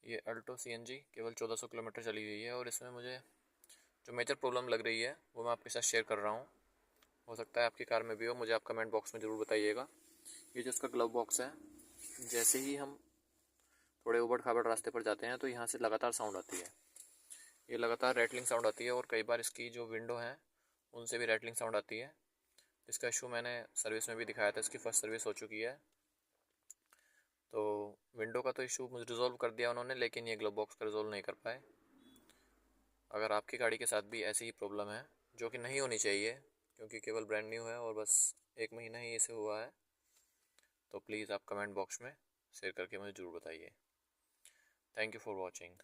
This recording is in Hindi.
ये अल्टो CNG केवल 1400 किलोमीटर चली हुई है और इसमें मुझे जो मेजर प्रॉब्लम लग रही है वो मैं आपके साथ शेयर कर रहा हूँ। हो सकता है आपकी कार में भी हो, मुझे आप कमेंट बॉक्स में ज़रूर बताइएगा। ये जो इसका ग्लव बॉक्स है, जैसे ही हम थोड़े ऊबड़ खाबड़ रास्ते पर जाते हैं तो यहाँ से लगातार साउंड आती है। ये लगातार रैटलिंग साउंड आती है और कई बार इसकी जो विंडो हैं उनसे भी रैटलिंग साउंड आती है। इसका इशू मैंने सर्विस में भी दिखाया था, इसकी फर्स्ट सर्विस हो चुकी है। तो विंडो का तो इशू मुझे रिजॉल्व कर दिया उन्होंने, लेकिन ये ग्लव बॉक्स का रिजॉल्व नहीं कर पाए। अगर आपकी गाड़ी के साथ भी ऐसी ही प्रॉब्लम है, जो कि नहीं होनी चाहिए क्योंकि केवल ब्रांड न्यू है और बस 1 महीना ही इसे हुआ है, तो प्लीज़ आप कमेंट बॉक्स में शेयर करके मुझे ज़रूर बताइए। Thank you for watching.